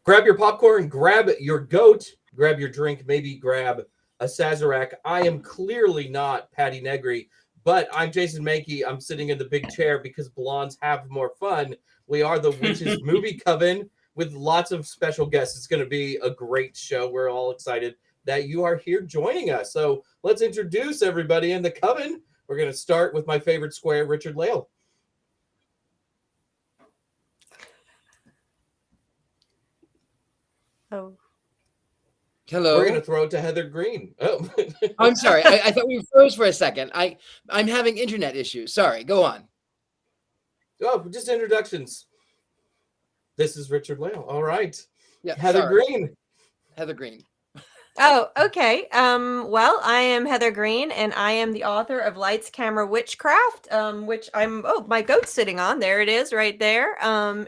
Grab your popcorn, grab your goat, grab your drink, maybe grab a Sazerac. I am clearly not Patti Negri, but I'm Jason Mankey. I'm sitting in the big chair because blondes have more fun. We are the Witches Movie Coven with lots of special guests. It's going to be a great show. We're all excited that you are here joining us. So let's introduce everybody in the Coven. We're going to start with my favorite square, Richard-Lael. Oh. Hello. We're going to throw it to Heather Greene. Oh, I'm sorry. I thought we froze for a second. I'm having internet issues. Sorry. Go on. Oh, just introductions. This is Richard-Lael. All right. Yeah. Heather Greene. Heather Greene. Oh, okay. Well, I am Heather Greene, and I am the author of Lights, Camera, Witchcraft, which my goat's sitting on. There it is right there.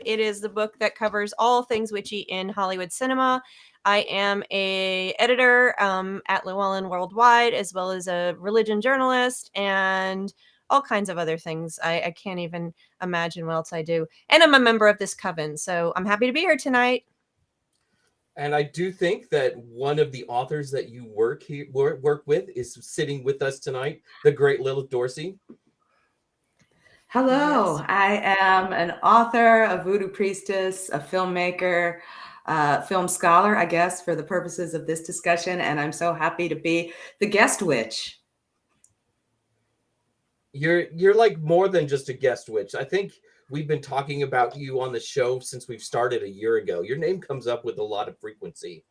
It is the book that covers all things witchy in Hollywood cinema. I am a editor at Llewellyn Worldwide, as well as a religion journalist and all kinds of other things. I can't even imagine what else I do. And I'm a member of this coven, so I'm happy to be here tonight. And I do think that one of the authors that you work with is sitting with us tonight, the great Lilith Dorsey. Hello, Yes. I am an author, a voodoo priestess, a filmmaker, film scholar, I guess, for the purposes of this discussion, and I'm so happy to be the guest witch. You're like more than just a guest witch. I think we've been talking about you on the show since we've started a year ago. Your name comes up with a lot of frequency.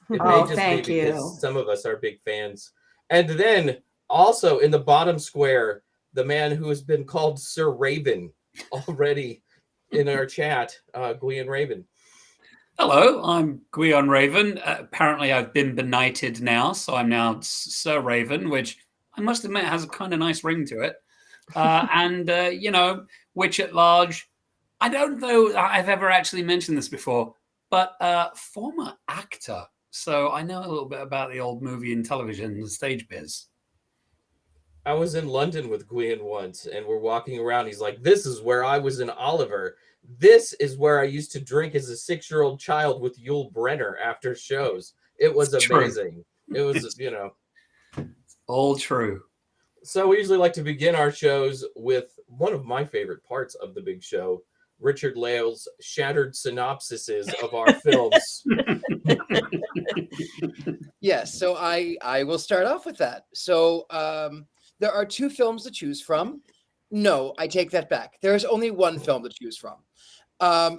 It may just thank be you. because some of us are big fans. And then also in the bottom square, the man who has been called Sir Raven already in our chat, Gwion Raven. Hello, I'm Gwion Raven. Apparently I've been benighted now, so I'm now Sir Raven, which I must admit has a kind of nice ring to it. And, witch at large. I don't know I've ever actually mentioned this before, but former actor. So I know a little bit about the old movie and television and stage biz. I was in London with Gwion once, and we're walking around. He's like, this is where I was in Oliver. This is where I used to drink as a 6-year-old child with Yul Brynner after shows. It was amazing. It was, all true. So we usually like to begin our shows with one of my favorite parts of the big show, Richard-Lael's shattered synopsises of our films. Yes. So I will start off with that. So there are 2 films to choose from. No, I take that back. There is only one film to choose from.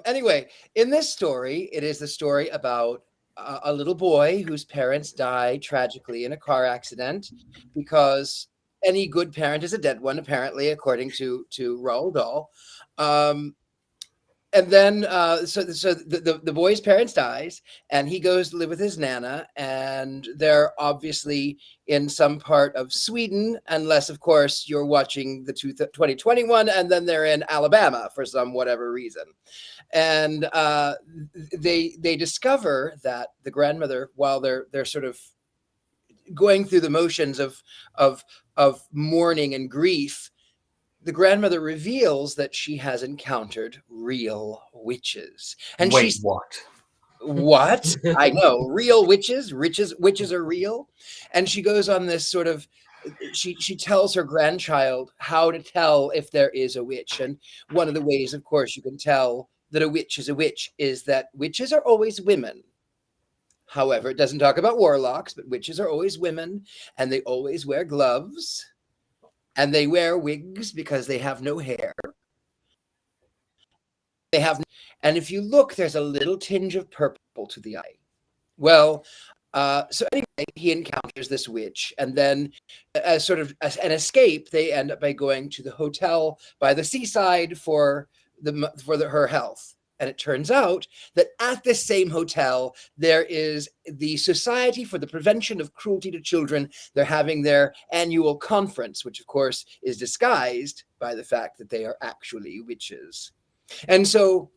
Anyway, in this story, it is the story about a little boy whose parents die tragically in a car accident, because any good parent is a dead one, apparently, according to Roald Dahl. And then, so the boy's parents dies, and he goes to live with his nana, and they're obviously in some part of Sweden, unless, of course, you're watching the 2021, and then they're in Alabama for some whatever reason. And they discover that the grandmother, while they're sort of going through the motions of mourning and grief, the grandmother reveals that she has encountered real witches. And Wait, she's what? What? I know, real witches. Witches are real. And she goes on this sort of, she tells her grandchild how to tell if there is a witch. And one of the ways, of course, you can tell that a witch is that witches are always women. However, it doesn't talk about warlocks, but witches are always women, and they always wear gloves. And they wear wigs because they have no hair. And if you look, there's a little tinge of purple to the eye. Well, so anyway, he encounters this witch, and then as sort of an escape, they end up by going to the hotel by the seaside for her health. And it turns out that at this same hotel, there is the Society for the Prevention of Cruelty to Children. They're having their annual conference, which, of course, is disguised by the fact that they are actually witches. And so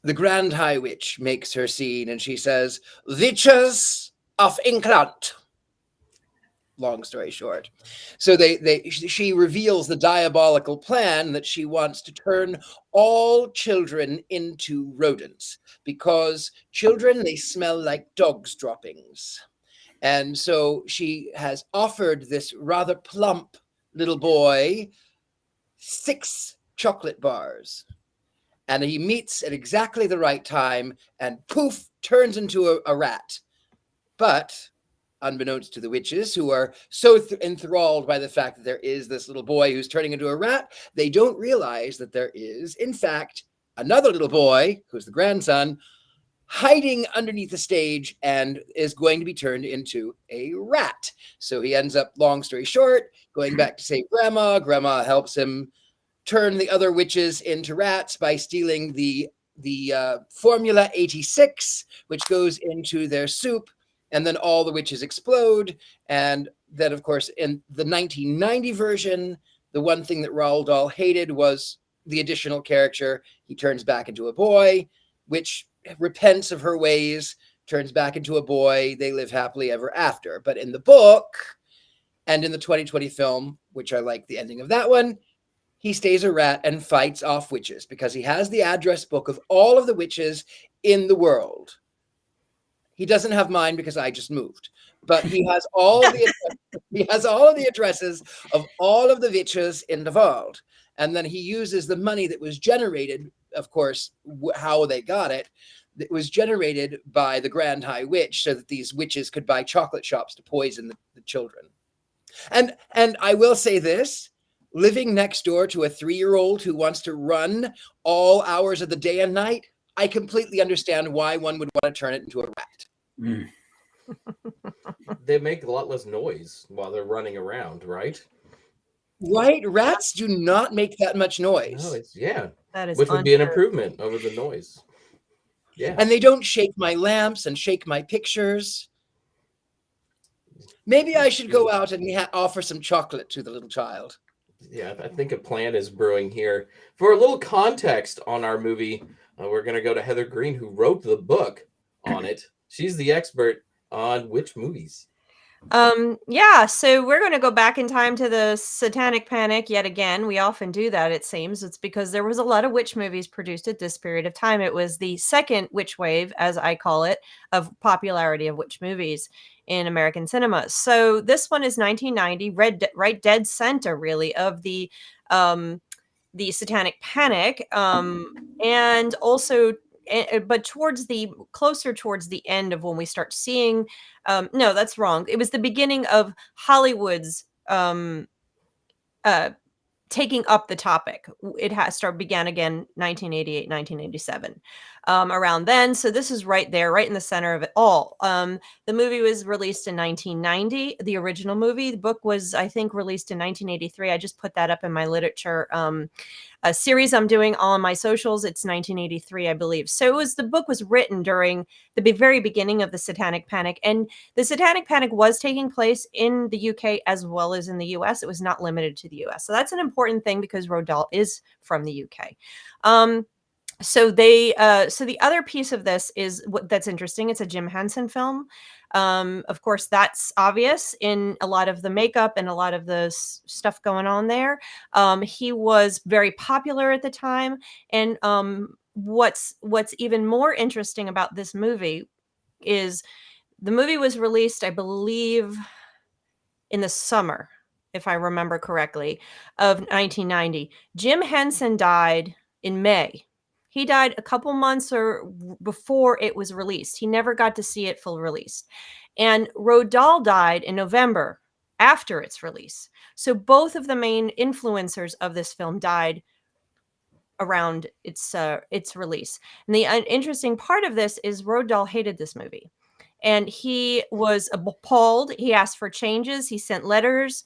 the Grand High Witch makes her scene, and she says, "Witches of England." long story short. So she reveals the diabolical plan that she wants to turn all children into rodents, because children, they smell like dog's droppings. And so she has offered this rather plump little boy 6 chocolate bars. And he meets at exactly the right time and poof, turns into a rat. But unbeknownst to the witches, who are so enthralled by the fact that there is this little boy who's turning into a rat, they don't realize that there is, in fact, another little boy, who's the grandson, hiding underneath the stage and is going to be turned into a rat. So he ends up, long story short, going back to save Grandma. Grandma helps him turn the other witches into rats by stealing the Formula 86, which goes into their soup. And then all the witches explode. And then, of course, in the 1990 version, the one thing that Roald Dahl hated was the additional character. He turns back into a boy, which repents of her ways, turns back into a boy. They live happily ever after. But in the book and in the 2020 film, which I like the ending of that one, he stays a rat and fights off witches because he has the address book of all of the witches in the world. He doesn't have mine because I just moved, but he has all of the addresses of all of the witches in the world. And then he uses the money that was generated, of course, how they got it. It was generated by the Grand High Witch so that these witches could buy chocolate shops to poison the children. And I will say this, living next door to a 3-year-old who wants to run all hours of the day and night, I completely understand why one would want to turn it into a rat. Mm. They make a lot less noise while they're running around, right? Right? Rats do not make that much noise. No, yeah. That is Which would be an untrue. improvement over the noise. Yeah. And they don't shake my lamps and shake my pictures. Maybe I should go out and offer some chocolate to the little child. Yeah, I think a plan is brewing here. For a little context on our movie, we're going to go to Heather Greene, who wrote the book on it. She's the expert on witch movies. Yeah, so we're going to go back in time to the Satanic Panic yet again. We often do that, it seems. It's because there was a lot of witch movies produced at this period of time. It was the second witch wave, as I call it, of popularity of witch movies in American cinema. So this one is 1990, right dead center, really, of the Satanic Panic, and also, but closer towards the end of when we start seeing, no, that's wrong. It was the beginning of Hollywood's taking up the topic. It began again 1988, 1987, around then. So this is right there, right in the center of it all. The movie was released in 1990, the original movie. The book was, I think, released in 1983. I just put that up in my literature a series I'm doing on my socials. It's 1983, I believe. So the book was written during the very beginning of the Satanic Panic, and the Satanic Panic was taking place in the UK as well as in the US. It was not limited to the US. So that's an important thing because Roald Dahl is from the UK. So the other piece of this is that's interesting. It's a Jim Henson film. Of course, that's obvious in a lot of the makeup and a lot of the stuff going on there. He was very popular at the time. And what's even more interesting about this movie is the movie was released, I believe, in the summer, if I remember correctly, of 1990. Jim Henson died in May. He died a couple months before it was released. He never got to see it full released. And Roald Dahl died in November after its release. So both of the main influencers of this film died around its release. And the interesting part of this is Roald Dahl hated this movie. And he was appalled. He asked for changes. He sent letters.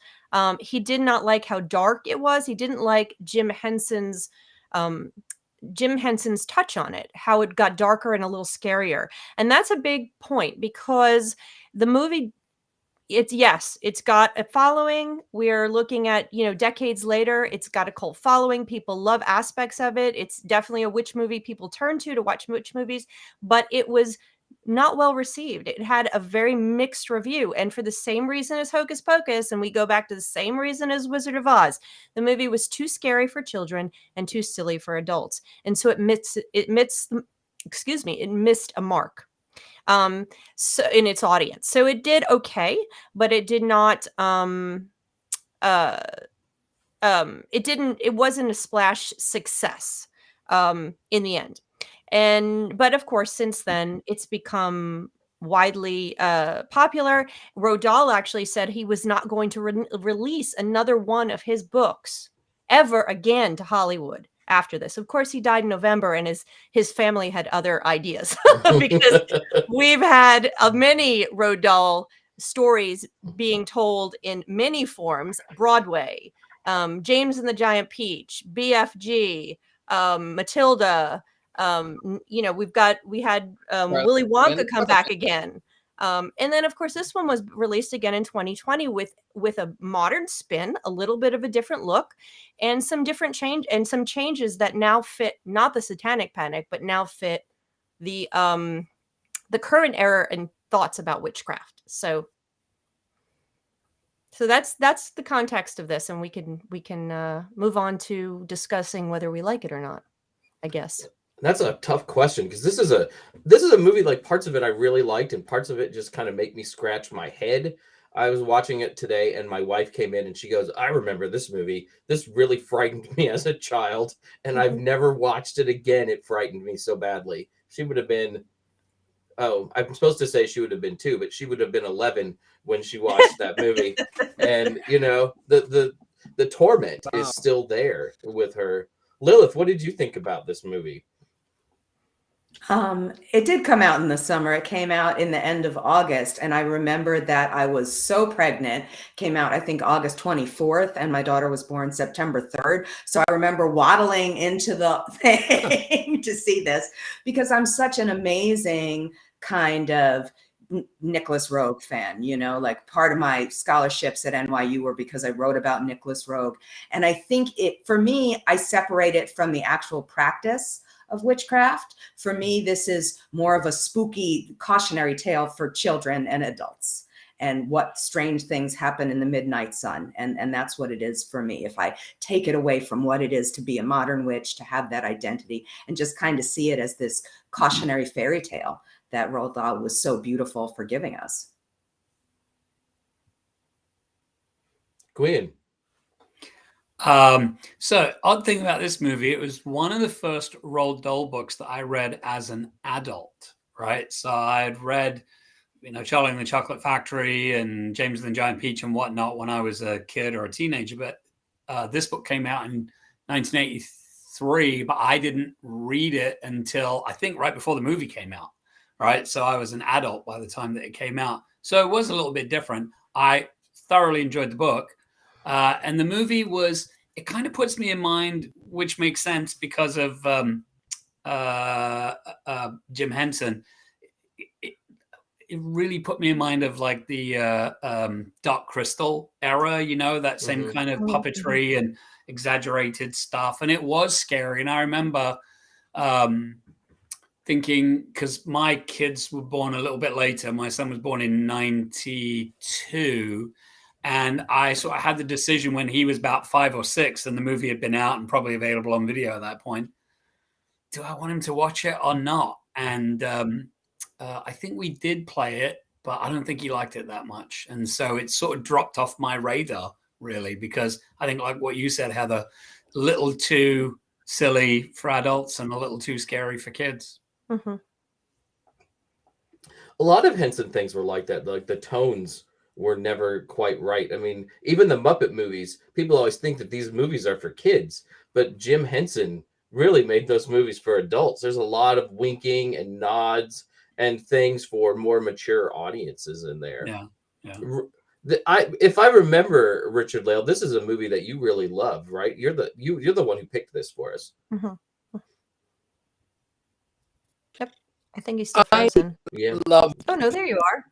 He did not like how dark it was. He didn't like Jim Henson's touch on it, how it got darker and a little scarier. And that's a big point because the movie, it's got a following. We're looking at, decades later, it's got a cult following. People love aspects of it. It's definitely a witch movie people turn to watch witch movies, but it was not well received. It had a very mixed review, and for the same reason as Hocus Pocus, and we go back to the same reason as Wizard of Oz, the movie was too scary for children and too silly for adults, and so it missed a mark so in its audience. So it did okay, but it did not it wasn't a splash success in the end. But of course, since then it's become widely popular. Roald Dahl actually said he was not going to release another one of his books ever again to Hollywood after this. Of course, he died in November, and his family had other ideas because we've had many Roald Dahl stories being told in many forms: Broadway, James and the Giant Peach, BFG, Matilda. We had Willy Wonka come back again. And then of course this one was released again in 2020 with a modern spin, a little bit of a different look, and some changes that now fit not the Satanic Panic, but now fit the current era and thoughts about witchcraft. So that's the context of this, and we can move on to discussing whether we like it or not, I guess. That's a tough question, because this is a movie, like, parts of it I really liked and parts of it just kind of make me scratch my head. I was watching it today and my wife came in and she goes, I remember this movie. This really frightened me as a child, and I've never watched it again. It frightened me so badly. She would have been, I'm supposed to say she would have been 2, but she would have been 11 when she watched that movie. And the torment is still there with her. Lilith, what did you think about this movie? It did come out in the summer. It came out in the end of August. And I remember that I was so pregnant. Came out, I think, August 24th, and my daughter was born September 3rd. So I remember waddling into the thing to see this, because I'm such an amazing kind of Nicholas Roeg fan. Like, part of my scholarships at NYU were because I wrote about Nicholas Roeg. And I think for me, I separate it from the actual practice of witchcraft. For me, this is more of a spooky cautionary tale for children and adults, and what strange things happen in the midnight sun. And that's what it is for me. If I take it away from what it is to be a modern witch, to have that identity, and just kind of see it as this cautionary fairy tale that Roald Dahl was so beautiful for giving us. Gwen. So odd thing about this movie, it was one of the first Roald Dahl books that I read as an adult, right? So I'd read, Charlie and the Chocolate Factory and James and the Giant Peach and whatnot when I was a kid or a teenager. But this book came out in 1983, but I didn't read it until, I think, right before the movie came out, right? So I was an adult by the time that it came out. So it was a little bit different. I thoroughly enjoyed the book. And the movie it kind of puts me in mind, which makes sense because of Jim Henson. It really put me in mind of like the Dark Crystal era, that same kind of puppetry and exaggerated stuff. And it was scary. And I remember thinking, because my kids were born a little bit later. My son was born in 92. And I sort of had the decision when he was about 5 or 6 and the movie had been out and probably available on video at that point. Do I want him to watch it or not? And I think we did play it, but I don't think he liked it that much. And so it sort of dropped off my radar, really, because I think, like what you said, Heather, a little too silly for adults and a little too scary for kids. Mm-hmm. A lot of Henson things were like that. Like, the tones were never quite right. I mean, even the Muppet movies, people always think that these movies are for kids, but Jim Henson really made those movies for adults. There's a lot of winking and nods and things for more mature audiences in there. Yeah. If I remember, Richard-Lael, this is a movie that you really love, right? You're the one who picked this for us. Mm-hmm. Yep. I think he's still frozen. Yeah. Oh no, there you are.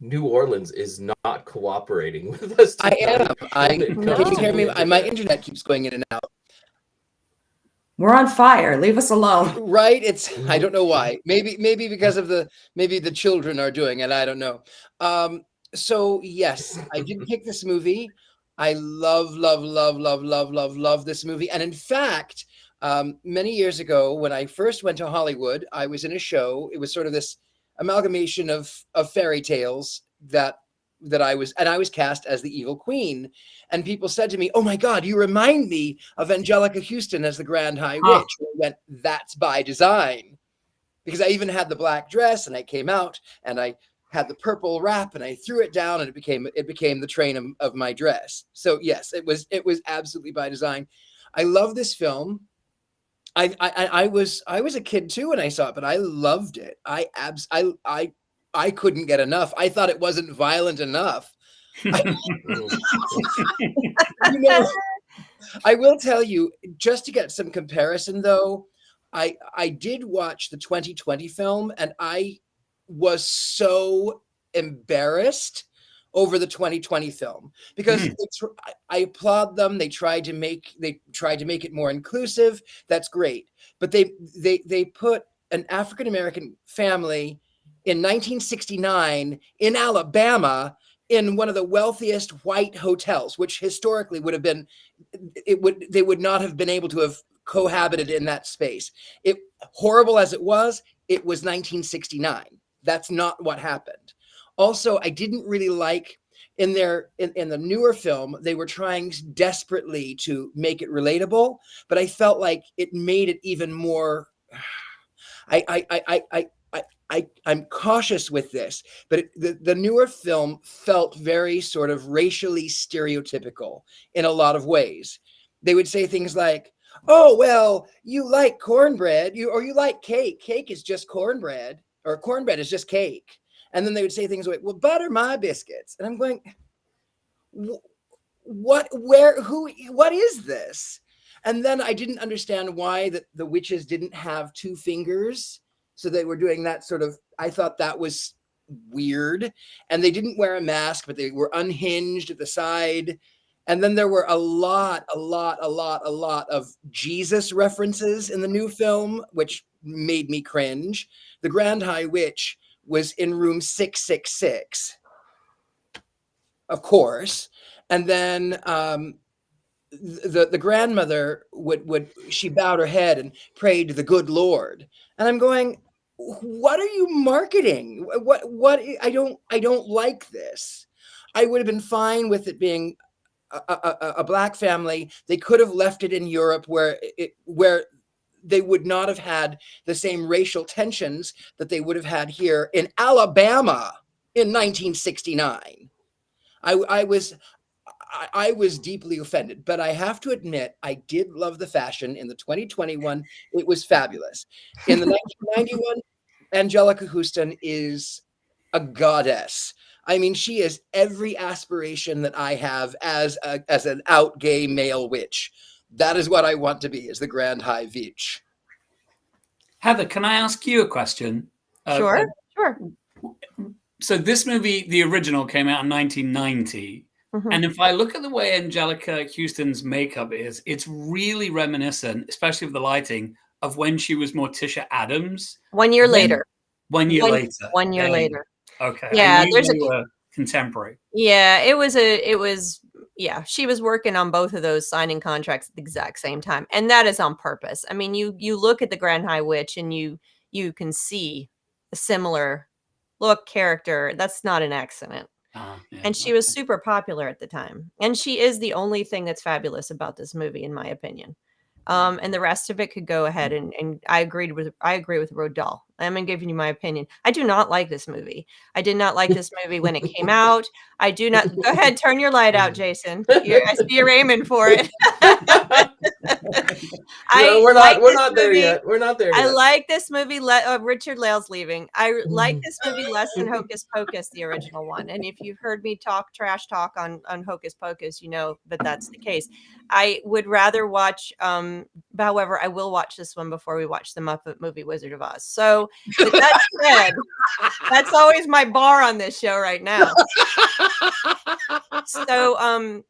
New Orleans is not cooperating with us. I am. Can you hear me? My internet keeps going in and out. We're on fire. Leave us alone. Right? I don't know why. Maybe because of maybe the children are doing it. I don't know. So yes, I did pick this movie. I love this movie. And in fact, many years ago, when I first went to Hollywood, I was in a show. It was sort of this amalgamation of fairy tales that I was cast as the evil queen. And people said to me, "Oh my God, you remind me of Angelica Huston as the Grand High Witch." I went, "That's by design," because I even had the black dress, and I came out and I had the purple wrap, and I threw it down, and it became the train of my dress. So yes, it was absolutely by design. I love this film. I was a kid too when I saw it, but I loved it. I couldn't get enough. I thought it wasn't violent enough. I will tell you, just to get some comparison though, I did watch the 2020 film, and I was so embarrassed over the 2020 film because I applaud them. They tried to make it more inclusive. That's great. But they put an African-American family in 1969 in Alabama in one of the wealthiest white hotels, which historically would have been, they would not have been able to have cohabited in that space. Horrible as it was 1969. That's not what happened. Also, I didn't really like in the newer film, they were trying desperately to make it relatable, but I felt like it made it even more. I'm cautious with this, but the newer film felt very sort of racially stereotypical in a lot of ways. They would say things like, "Oh, well, you like cornbread, or you like cake. Cake is just cornbread, or cornbread is just cake." And then they would say things like, "Well, butter my biscuits." And I'm going, what is this? And then I didn't understand why the witches didn't have two fingers. So they were doing that sort of, I thought that was weird. And they didn't wear a mask, but they were unhinged at the side. And then there were a lot of Jesus references in the new film, which made me cringe. The Grand High Witch was in room 666, of course. And then the grandmother she bowed her head and prayed to the good Lord. And I'm going, what are you marketing? What I don't like this. I would have been fine with it being a black family. They could have left it in Europe where they would not have had the same racial tensions that they would have had here in Alabama in 1969. I was deeply offended, but I have to admit, I did love the fashion in the 2021. It was fabulous. In the 1991, Angelica Huston is a goddess. I mean, she is every aspiration that I have as an out gay male witch. That is what I want to be, as the Grand High Witch. Heather, can I ask you a question? Sure. So this movie, the original, came out in 1990. Mm-hmm. And if I look at the way Angelica Huston's makeup is, it's really reminiscent, especially with the lighting, of when she was Morticia Adams. 1 year later. 1 year later. 1 year later. Okay. Yeah, there's a contemporary. Yeah, yeah, she was working on both of those, signing contracts at the exact same time. And that is on purpose. I mean, you look at the Grand High Witch and you can see a similar look, character. That's not an accident. And she was super popular at the time. And she is the only thing that's fabulous about this movie, in my opinion. And the rest of it could go ahead, and I agree with Roald Dahl. I'm giving you my opinion. I do not like this movie. I did not like this movie when it came out. I do not. Go ahead, turn your light out, Jason. I see you're aiming for it. We're not there yet. We're not there yet. I like this movie. Richard-Lael's leaving. I like this movie less than Hocus Pocus, the original one. And if you've heard me trash talk on Hocus Pocus, you know that that's the case. I would rather watch. However, I will watch this one before we watch the Muppet movie Wizard of Oz. So with that said, that's always my bar on this show right now. So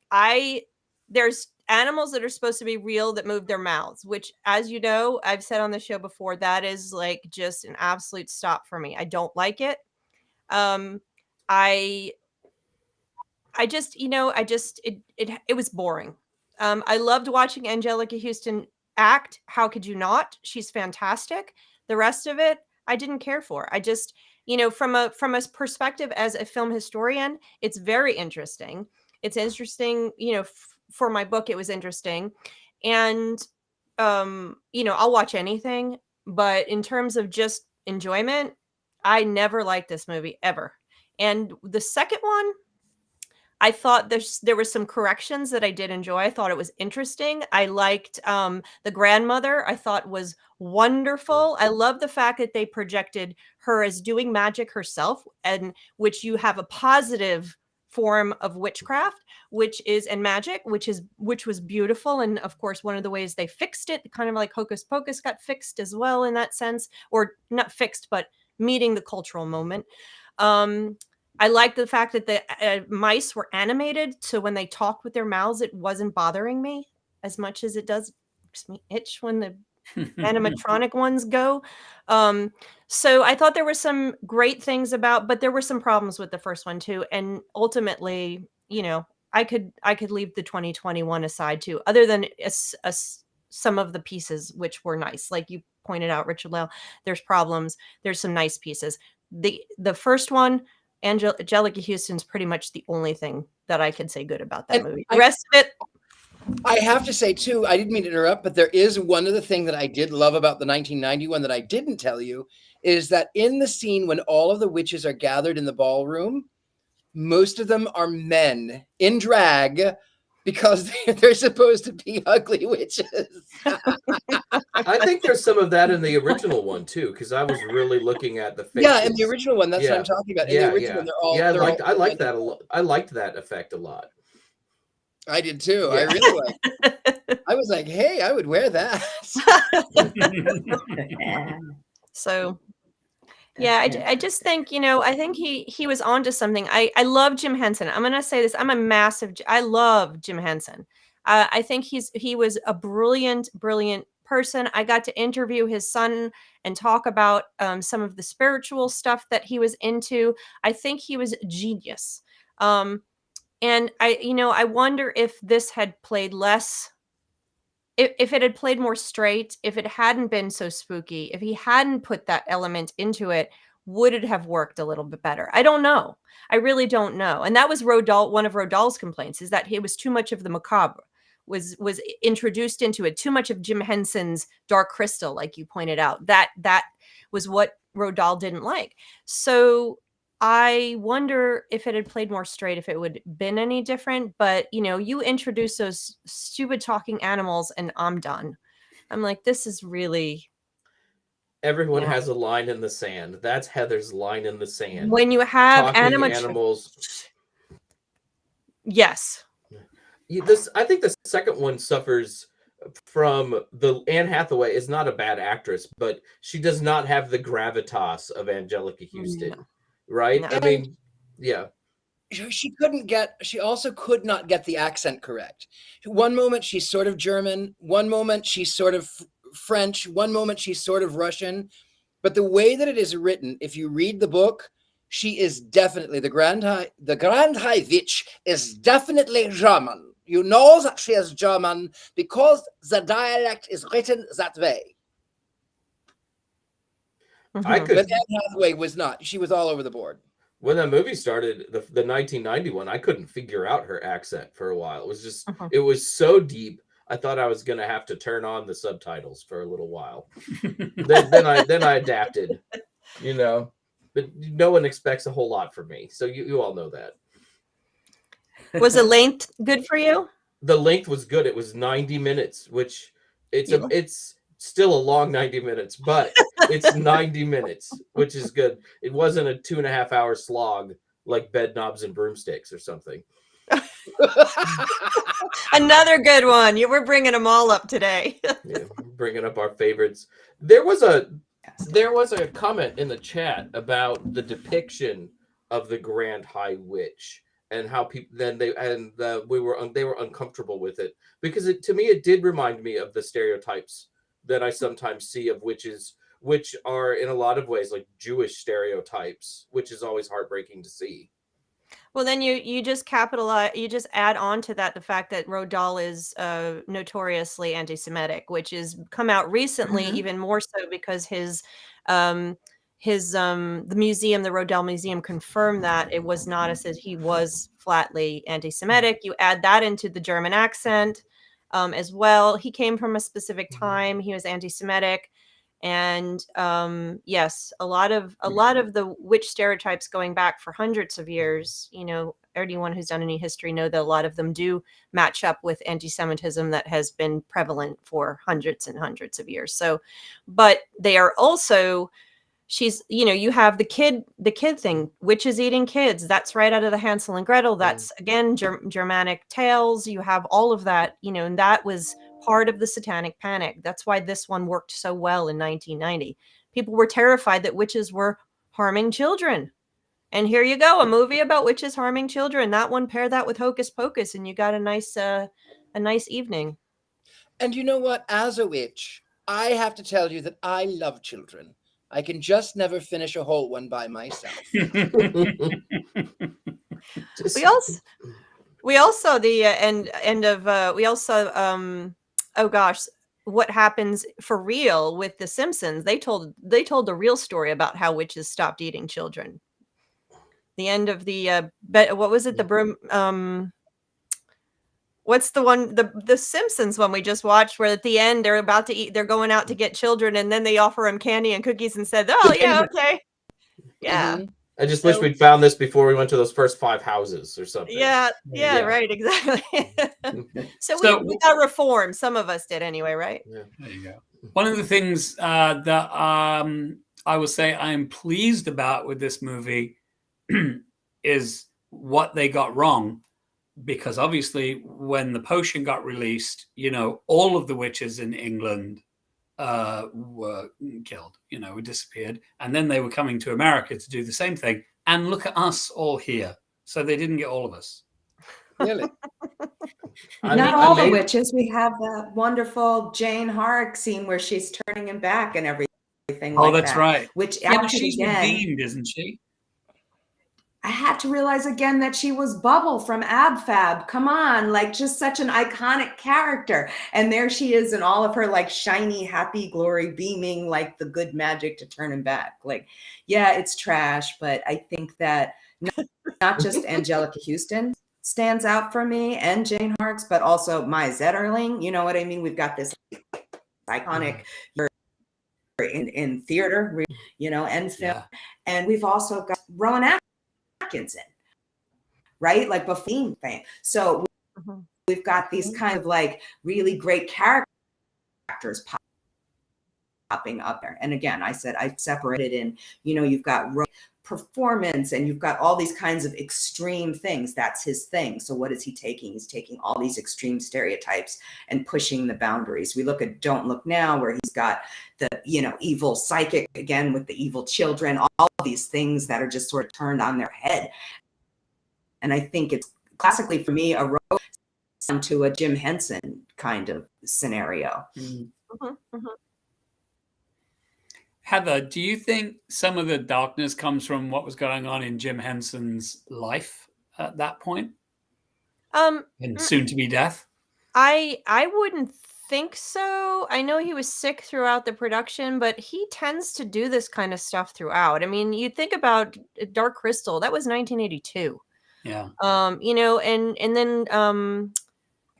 there's animals that are supposed to be real that move their mouths, which, as you know, I've said on the show before, that is like just an absolute stop for me. I don't like it. I just, it was boring. I loved watching Angelica Huston act. How could you not? She's fantastic. The rest of it, I didn't care for. I just, from a perspective as a film historian, it's very interesting. It's interesting, for my book, it was interesting. And, I'll watch anything, but in terms of just enjoyment, I never liked this movie ever. And the second one, I thought there was some corrections that I did enjoy. I thought it was interesting. I liked the grandmother. I thought was wonderful. I love the fact that they projected her as doing magic herself, and which you have a positive form of witchcraft, which was beautiful. And of course, one of the ways they fixed it, kind of like Hocus Pocus got fixed as well in that sense, or not fixed, but meeting the cultural moment. I like the fact that the mice were animated, so when they talked with their mouths, it wasn't bothering me as much as it does makes me itch when the animatronic ones go. So I thought there were some great things but there were some problems with the first one too. And ultimately, I could leave the 2021 aside too, other than some of the pieces which were nice, like you pointed out, Richard-Lael. There's problems. There's some nice pieces. The first one, Angelica Huston's pretty much the only thing that I could say good about that movie. The rest of it, I have to say too, I didn't mean to interrupt, but there is one other thing that I did love about the 1991 that I didn't tell you, is that in the scene when all of the witches are gathered in the ballroom, most of them are men in drag because they're supposed to be ugly witches. I think there's some of that in the original one too, because I was really looking at the faces. Yeah, in the original one, that's what I'm talking about. In the original, they're all. Yeah, I liked that a lot. I liked that effect a lot. I did too. Yeah. I really liked. I was like, hey, I would wear that. So. Yeah, I just think, I think he was onto something. I love Jim Henson. I'm going to say this. I love Jim Henson. I think he was a brilliant, brilliant person. I got to interview his son and talk about some of the spiritual stuff that he was into. I think he was a genius. And I wonder if this had played less, if it had played more straight, if it hadn't been so spooky, if he hadn't put that element into it, would it have worked a little bit better? I don't know. I really don't know. And that was one of Roald Dahl's complaints, is that he was too much of the macabre, was introduced into it, too much of Jim Henson's Dark Crystal, like you pointed out. That was what Roald Dahl didn't like. So I wonder if it had played more straight, if it would have been any different. But, you introduce those stupid talking animals and I'm done. I'm like, this is really... Everyone has a line in the sand. That's Heather's line in the sand. When you have animals. Yes. I think the second one suffers from Anne Hathaway is not a bad actress, but she does not have the gravitas of Angelica Huston. No. Right? No. I mean, yeah. She also could not get the accent correct. One moment she's sort of German, one moment she's sort of French, one moment she's sort of Russian. But the way that it is written, if you read the book, she is definitely, the Grand High Witch is definitely German. You know that she is German because the dialect is written that way. But Anne Hathaway was not. She was all over the board. When that movie started, the 1991, I couldn't figure out her accent for a while. It was just, it was so deep. I thought I was going to have to turn on the subtitles for a little while. then I adapted, but no one expects a whole lot from me. So you all know that. Was the length good for you? The length was good. It was 90 minutes, which it's still a long 90 minutes, but it's 90 minutes, which is good. It wasn't a 2.5 hour slog like Bed Knobs and Broomsticks or something. Another good one. You were bringing them all up today. Yeah, bringing up our favorites. There was a comment in the chat about the depiction of the Grand High Witch. and how people then they were uncomfortable with it, because to me it did remind me of the stereotypes that I sometimes see of witches, which are in a lot of ways like Jewish stereotypes, which is always heartbreaking to see. Well, then you just capitalize, you just add on to that the fact that Roald Dahl is notoriously anti-Semitic, which has come out recently, even more so because the museum, the Roald Dahl Museum, confirmed that it was not he was flatly anti-Semitic. You add that into the German accent as well. He came from a specific time. He was anti-Semitic. And yes, a lot of the witch stereotypes going back for hundreds of years, anyone who's done any history know that a lot of them do match up with anti-Semitism that has been prevalent for hundreds and hundreds of years. So, but they are also, you have the kid thing, witches eating kids. That's right out of the Hansel and Gretel. That's again Germanic tales. You have all of that, and that was part of the Satanic Panic. That's why this one worked so well in 1990. People were terrified that witches were harming children. And here you go, a movie about witches harming children. That one, pair that with Hocus Pocus, and you got a nice evening. And you know what? As a witch, I have to tell you that I love children. I can just never finish a whole one by myself. We also the end of we also oh gosh, what happens for real with The Simpsons? They told the real story about how witches stopped eating children. The end of the what was it? The broom. What's the one, the Simpsons one we just watched, where at the end they're about to eat, they're going out to get children, and then they offer them candy and cookies and said, "Oh yeah, okay, yeah." I just wish we'd found this before we went to those first 5 houses or something. Yeah, right, exactly. So we got reform. Some of us did anyway, right? Yeah. There you go. One of the things that I will say I am pleased about with this movie is what they got wrong. Because obviously when the potion got released, all of the witches in England were killed, we disappeared. And then they were coming to America to do the same thing. And look at us all here. So they didn't get all of us. Really? Not all the witches. We have the wonderful Jane Hark scene where she's turning him back and everything. Oh, that's right. Which actually, she's redeemed, isn't she? I had to realize again that she was Bubble from Ab Fab. Come on, like just such an iconic character. And there she is in all of her like shiny, happy glory, beaming like the good magic to turn him back. Like, yeah, it's trash, but I think that not just Angelica Huston stands out for me and Jane Harks, but also Maya Zetterling. You know what I mean? We've got this iconic in theater, and film. Yeah. And we've also got Rowan Atkinson, right? Like before fame. So we've got these kind of like really great characters popping up there. And again, I said I separated in, you've got performance and you've got all these kinds of extreme things. That's his thing. So what is he taking? He's taking all these extreme stereotypes and pushing the boundaries. We look at Don't Look Now, where he's got the, evil psychic again with the evil children, all these things that are just sort of turned on their head. And I think it's classically for me a road to a Jim Henson kind of scenario. Heather, do you think some of the darkness comes from what was going on in Jim Henson's life at that point? And soon to be death? I wouldn't think so. I know he was sick throughout the production, but he tends to do this kind of stuff throughout. I mean, you think about Dark Crystal, that was 1982. Yeah. And then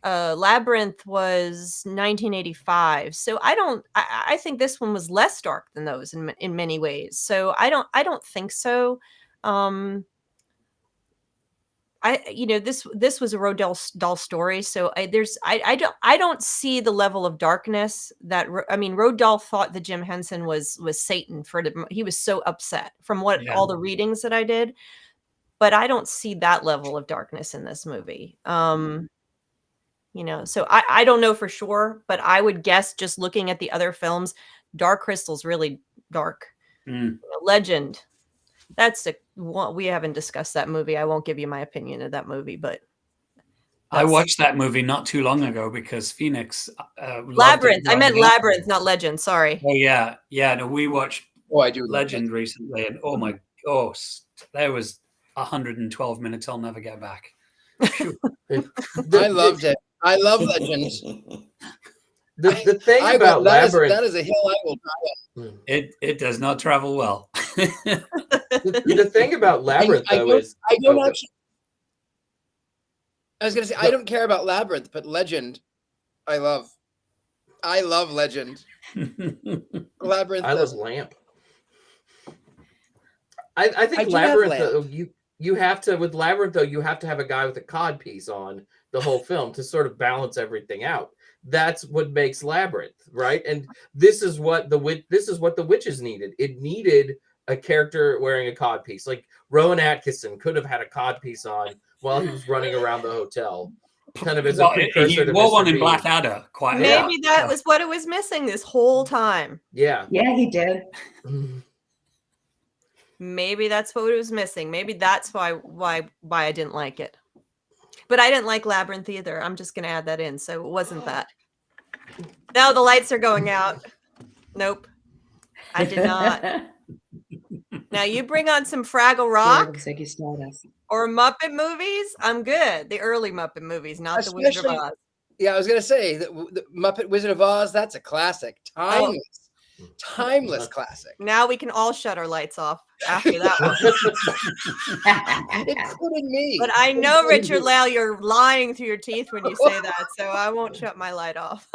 Labyrinth was 1985. So I think this one was less dark than those in many ways. So I don't think so. This was a Roald Dahl story. So I don't see the level of darkness that, Roald Dahl thought that Jim Henson was Satan he was so upset from all the readings that I did, but I don't see that level of darkness in this movie. So I don't know for sure, but I would guess just looking at the other films, Dark Crystal's really dark. Legend, that's we haven't discussed that movie. I won't give you my opinion of that movie, but I watched that movie not too long ago because Phoenix Labyrinth. I meant Labyrinth, not Legend. Sorry. Oh yeah. No, we watched I do Legend recently, and there was 112 minutes I'll never get back. I loved it. I love Legends. The thing about Labyrinth, that is a hill I will die on. It does not travel well. the thing about Labyrinth I though is I don't actually. I was gonna say I don't care about Labyrinth, but Legend, I love. I love Legend. Labyrinth. I love Lamp. I think Labyrinth though, you have to with Labyrinth though you have to have a guy with a cod piece on the whole film to sort of balance everything out. That's what makes Labyrinth, right? And this is what the witches needed. It needed a character wearing a cod piece. Like Rowan Atkinson could have had a cod piece on while he was running around the hotel, kind of as a precursor to wore one Mr. in Bean. Blackadder. Quite. Maybe that was what it was missing this whole time. Yeah. Yeah, he did. Maybe that's what it was missing. Maybe that's why I didn't like it. But I didn't like Labyrinth either. I'm just going to add that in. So it wasn't that. Now the lights are going out. Nope. I did not. Now you bring on some Fraggle Rock looks like he's stardust. or Muppet movies. I'm good. The early Muppet movies, not the Wizard of Oz. Yeah, I was gonna say the Muppet Wizard of Oz. That's a classic, timeless classic. Now we can all shut our lights off after that one. Including me. But I know, Richard-Lael, you're lying through your teeth when you say that, so I won't shut my light off.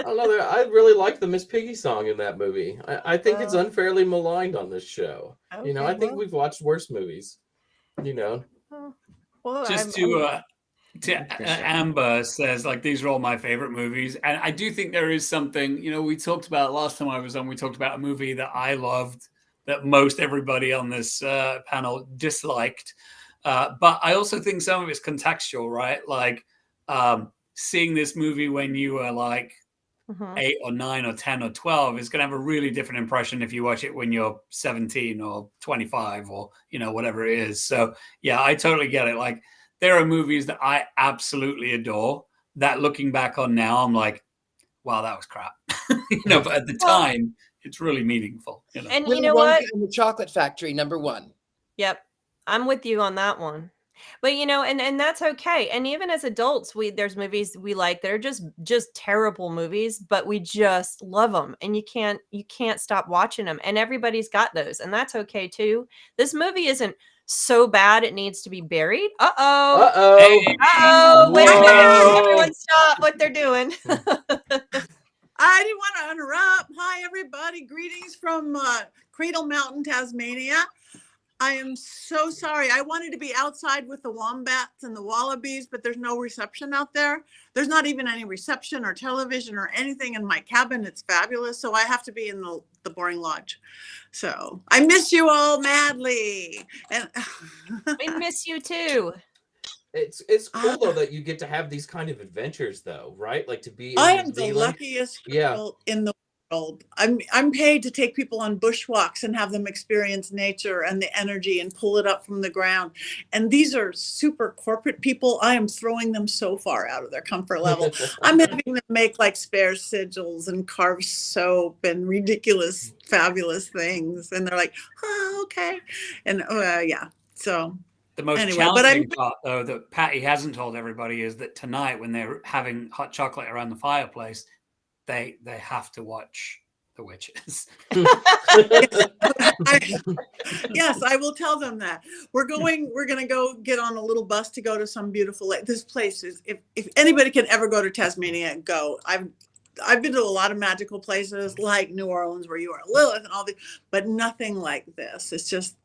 I really like the Miss Piggy song in that movie. I think it's unfairly maligned on this show. Okay, I think we've watched worse movies. Well, Just Amber says, like, these are all my favorite movies. And I do think there is something, we talked about last time I was on, we talked about a movie that I loved that most everybody on this panel disliked. But I also think some of it's contextual, right? Like seeing this movie when you were like 8 or 9 or 10 or 12 is going to have a really different impression if you watch it when you're 17 or 25 or, whatever it is. So, yeah, I totally get it. Like, there are movies that I absolutely adore that looking back on now, I'm like, wow, that was crap. But at the time, it's really meaningful. And Willy you know Wonka what? and the Chocolate Factory, #1. Yep. I'm with you on that one. But and that's okay. And even as adults, there's movies we like that are just terrible movies, but we just love them, and you can't stop watching them. And everybody's got those, and that's okay too. This movie isn't so bad it needs to be buried. Wait a minute! Everyone stop what they're doing. I didn't want to interrupt. Hi, everybody. Greetings from Cradle Mountain, Tasmania. I am so sorry. I wanted to be outside with the wombats and the wallabies, but there's no reception out there. There's not even any reception or television or anything in my cabin. It's fabulous. So I have to be in the boring lodge. So I miss you all madly. And We miss you too. It's cool though that you get to have these kind of adventures though, right? Like to be in I New am the Zealand. luckiest girl in the world. I'm paid to take people on bushwalks and have them experience nature and the energy and pull it up from the ground. And these are super corporate people. I am throwing them so far out of their comfort level. I'm having them make like spare sigils and carve soap and ridiculous, fabulous things. And they're like, oh, okay. And yeah, so. The most challenging part, though, that Patti hasn't told everybody is that tonight, when they're having hot chocolate around the fireplace, they have to watch The Witches. Yes, I will tell them that. We're going to go get on a little bus to go to some beautiful lake. This place is, if anybody can ever go to Tasmania, go. I've been to a lot of magical places like New Orleans where you are Lilith and all the, but nothing like this. It's just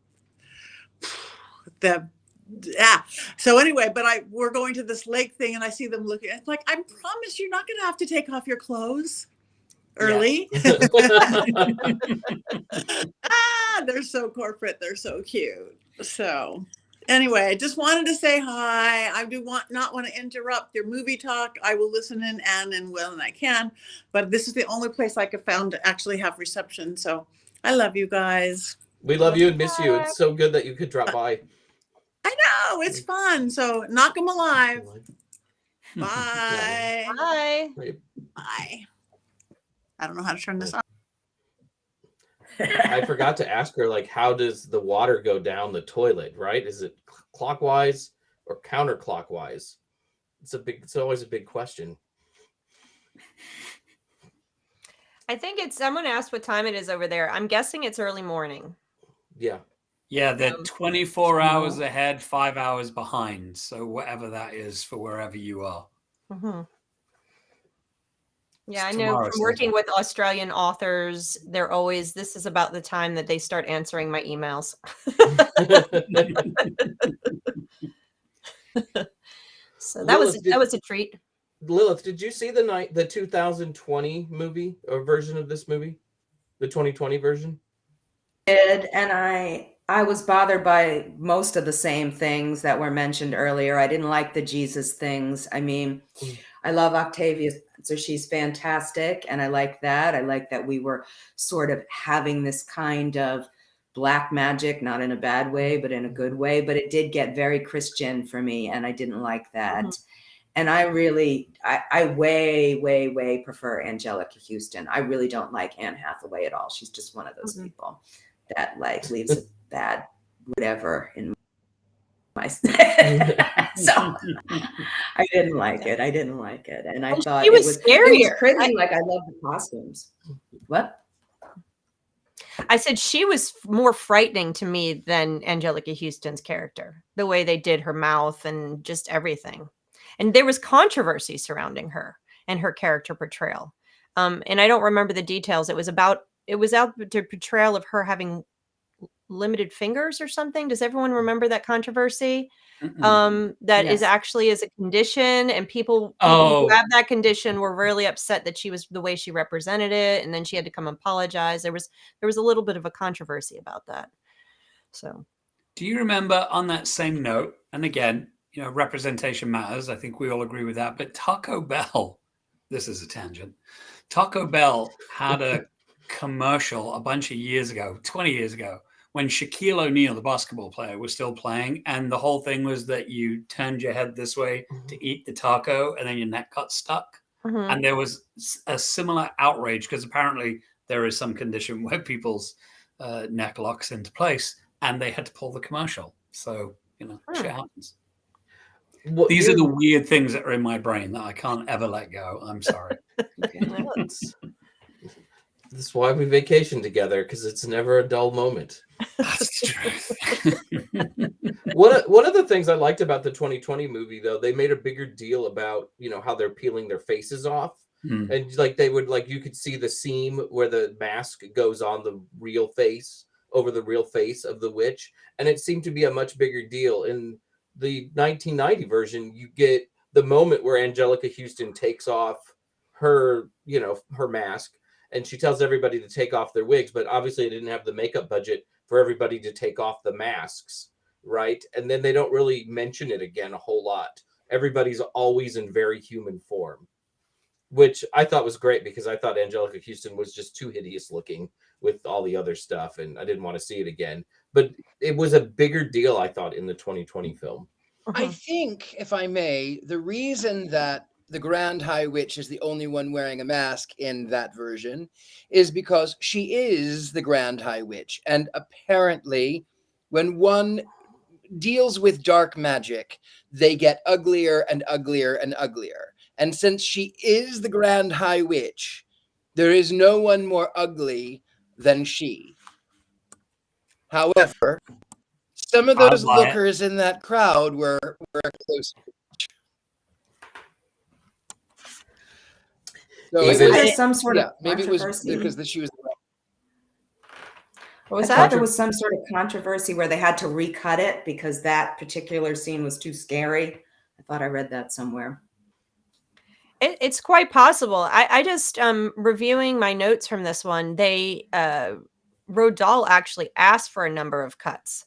so anyway, but we're going to this lake thing and I see them looking. It's like, I promise you're not going to have to take off your clothes early. They're so corporate. They're so cute. So anyway, I just wanted to say hi. I do not want to interrupt your movie talk. I will listen in and when I can, but this is the only place I could found to actually have reception. So I love you guys. We love you and miss you. It's so good that you could drop by. I know, it's fun. So knock them alive. Bye. Bye. Bye. I don't know how to turn this on. I forgot to ask her, like, how does the water go down the toilet, right? Is it clockwise or counterclockwise? It's always a big question. I think I'm going to ask what time it is over there. I'm guessing it's early morning. Yeah. Yeah, they're 24 hours ahead, 5 hours behind. So whatever that is for wherever you are. Mm-hmm. Yeah, It's I know tomorrow from working with Australian authors, this is about the time that they start answering my emails. So that was a treat. Lilith, did you see the 2020 movie or version of this movie? The 2020 version? And I was bothered by most of the same things that were mentioned earlier. I didn't like the Jesus things. I mean, I love Octavia, so she's fantastic, and I like that. I like that we were sort of having this kind of black magic, not in a bad way, but in a good way. But it did get very Christian for me, and I didn't like that. Mm-hmm. And I way prefer Angelica Huston. I really don't like Anne Hathaway at all. She's just one of those people that like leaves a bad whatever in my so I didn't like it. And I thought it was scarier. It was pretty. Like, I love the costumes. What? I said she was more frightening to me than Angelica Huston's character, the way they did her mouth and just everything. And there was controversy surrounding her and her character portrayal. And I don't remember the details. It was out the portrayal of her having limited fingers or something. Does everyone remember that controversy? That is actually as a condition, and people who have that condition were really upset that she was the way she represented it, and then she had to come apologize. There was a little bit of a controversy about that. So, do you remember, on that same note, and again, representation matters, I think we all agree with that, but Taco Bell, this is a tangent, Taco Bell had a commercial a bunch of years ago, 20 years ago, when Shaquille O'Neal, the basketball player, was still playing, and the whole thing was that you turned your head this way to eat the taco, and then your neck got stuck. Mm-hmm. And there was a similar outrage, because apparently there is some condition where people's neck locks into place, and they had to pull the commercial. So, shit happens. Well, these are the weird things that are in my brain that I can't ever let go. I'm sorry. This is why we vacation together, because it's never a dull moment. That's the truth. One of the things I liked about the 2020 movie, though, they made a bigger deal about, how they're peeling their faces off. And like they would, like, you could see the seam where the mask goes on the real face, over the real face of the witch. And it seemed to be a much bigger deal. In the 1990 version, you get the moment where Angelica Huston takes off her, her mask, and she tells everybody to take off their wigs, but obviously they didn't have the makeup budget for everybody to take off the masks, right? And then they don't really mention it again a whole lot. Everybody's always in very human form, which I thought was great, because I thought Angelica Huston was just too hideous looking with all the other stuff, and I didn't want to see it again. But it was a bigger deal, I thought, in the 2020 film. I think, if I may, the reason that the Grand High Witch is the only one wearing a mask in that version is because she is the Grand High Witch. And apparently, when one deals with dark magic, they get uglier and uglier and uglier. And since she is the Grand High Witch, there is no one more ugly than she. However, some of those lookers in that crowd were close. So was there some sort of maybe it was because she was. What was that? There was some sort of controversy where they had to recut it because that particular scene was too scary. I thought I read that somewhere. It's quite possible. I just reviewing my notes from this one. They Roald Dahl actually asked for a number of cuts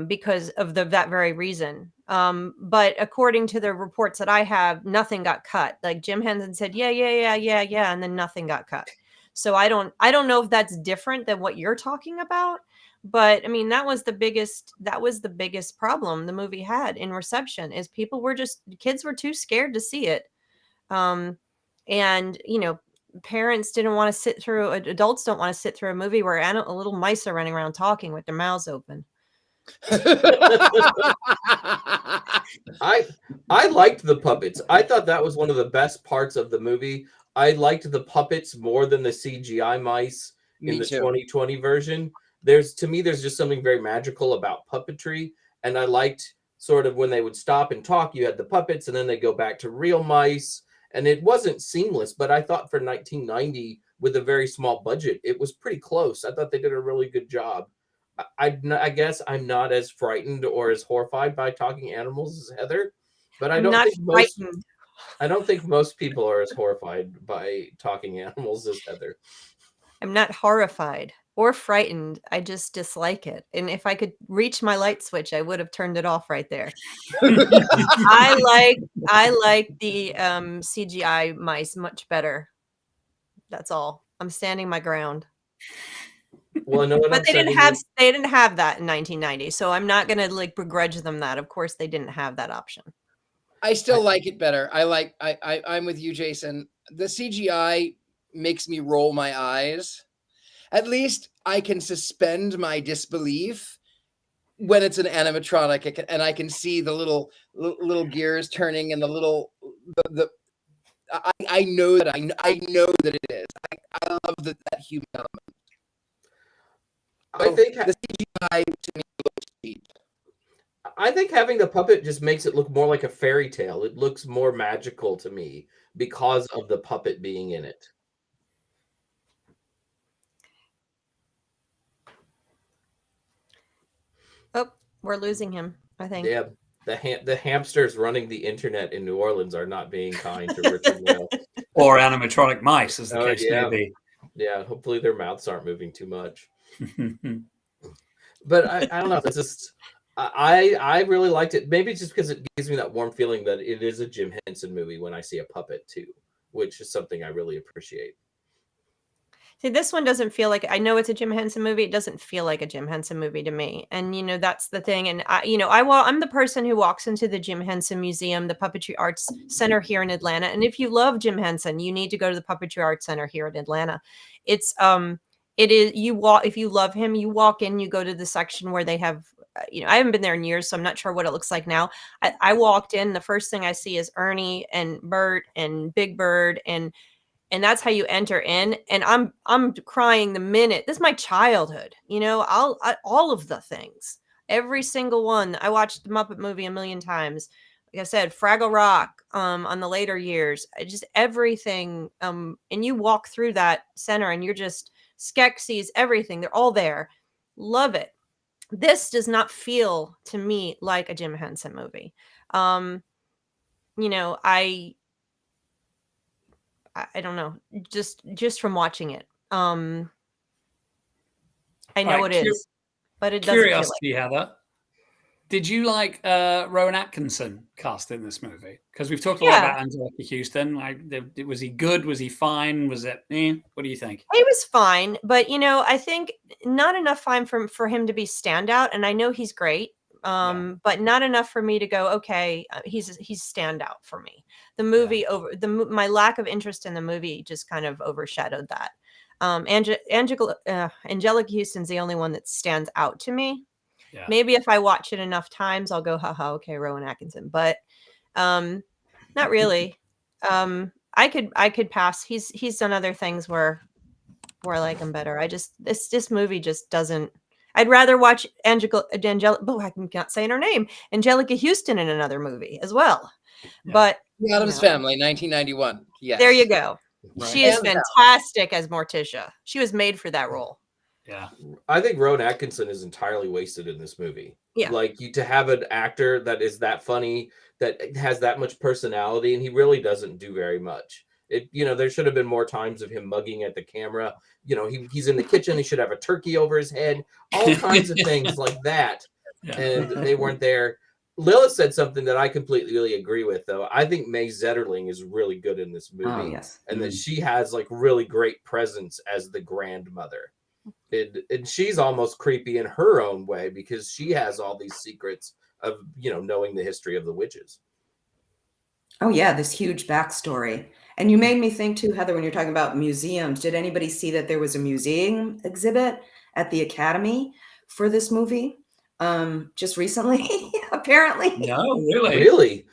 because of that very reason. But according to the reports that I have, nothing got cut. Like Jim Henson said, yeah, and then nothing got cut. So I don't know if that's different than what you're talking about. But I mean, that was the biggest problem the movie had in reception, is kids were too scared to see it. And parents didn't want to sit through, adults don't want to sit through a movie where little mice are running around talking with their mouths open. I liked the puppets. I thought that was one of the best parts of the movie. I liked the puppets more than the CGI mice in the 2020 version. There's just something very magical about puppetry, and I liked sort of when they would stop and talk, you had the puppets and then they go back to real mice, and it wasn't seamless, but I thought for 1990 with a very small budget, it was pretty close. I thought they did a really good job. I guess I'm not as frightened or as horrified by talking animals as Heather, but I don't think most people are as horrified by talking animals as Heather. I'm not horrified or frightened. I just dislike it. And if I could reach my light switch, I would have turned it off right there. I like the CGI mice much better. That's all. I'm standing my ground. Well, no, but they didn't have that in 1990, so I'm not gonna begrudge them that. Of course, they didn't have that option. I still like it better. I'm with you, Jason. The CGI makes me roll my eyes. At least I can suspend my disbelief when it's an animatronic, and I can see the little gears turning and I know that it is. I love that human element. I think the CGI to me looks cheap. I think having the puppet just makes it look more like a fairy tale. It looks more magical to me because of the puppet being in it. Oh, we're losing him, I think. Yeah, the hamsters running the internet in New Orleans are not being kind to Richard-Lael. Or animatronic mice, as the case may be. Yeah, hopefully their mouths aren't moving too much. But I don't know. It's just I really liked it. Maybe just because it gives me that warm feeling that it is a Jim Henson movie when I see a puppet too, which is something I really appreciate. See, this one doesn't feel like, I know it's a Jim Henson movie. It doesn't feel like a Jim Henson movie to me. And, that's the thing. And I'm the person who walks into the Jim Henson Museum, the Puppetry Arts Center here in Atlanta. And if you love Jim Henson, you need to go to the Puppetry Arts Center here in Atlanta. It's, if you love him, you walk in, you go to the section where they have, I haven't been there in years, so I'm not sure what it looks like now. I walked in, the first thing I see is Ernie and Bert and Big Bird, and that's how you enter in. And I'm crying the minute. This is my childhood, all of the things, every single one. I watched the Muppet movie a million times. Like I said, Fraggle Rock, on the later years, just everything. And you walk through that center and you're just, Skeksis, everything. They're all there. Love it. This does not feel to me like a Jim Henson movie. I don't know, just from watching it. I know it is, but it doesn't. Curiosity, feel like Heather. Did you like Rowan Atkinson cast in this movie? Because we've talked a lot about Angelica Huston. Was he good? Was he fine? Was it? What do you think? He was fine, but I think not enough fine for him to be standout. And I know he's great, but not enough for me to go, okay, he's standout for me. The movie my lack of interest in the movie just kind of overshadowed that. Angelica Huston's the only one that stands out to me. Yeah. Maybe if I watch it enough times, I'll go, haha, okay, Rowan Atkinson, but not really. I could pass. He's done other things where I like him better. This movie just doesn't. I'd rather watch Angelica. Oh, I can't say her name. Angelica Huston in another movie as well. Yeah. But The Addams Family, 1991. Yes. There you go. Right. She is fantastic as Morticia. She was made for that role. Yeah, I think Rowan Atkinson is entirely wasted in this movie. Yeah, to have an actor that is that funny, that has that much personality, and he really doesn't do very much. There should have been more times of him mugging at the camera. He's in the kitchen. He should have a turkey over his head. All kinds of things like that, and they weren't there. Lilith said something that I completely agree with, though. I think May Zetterling is really good in this movie, and that she has really great presence as the grandmother. And she's almost creepy in her own way because she has all these secrets of, knowing the history of the witches. Oh yeah, this huge backstory. And you made me think too, Heather, when you're talking about museums, did anybody see that there was a museum exhibit at the Academy for this movie? Just recently, apparently. No, really. Really?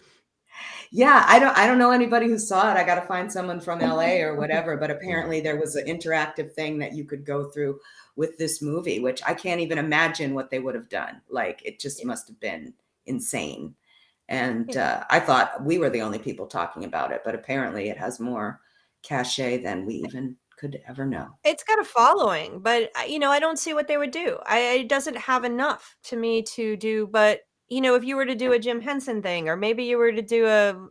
Yeah, I don't know anybody who saw it. I got to find someone from LA or whatever, but apparently there was an interactive thing that you could go through with this movie, which I can't even imagine what they would have done. Like, it just must have been insane. And I thought we were the only people talking about it, but apparently it has more cachet than we even could ever know. It's got a following, but I don't see what they would do. It doesn't have enough to me to do. But if you were to do a Jim Henson thing, or maybe you were to do a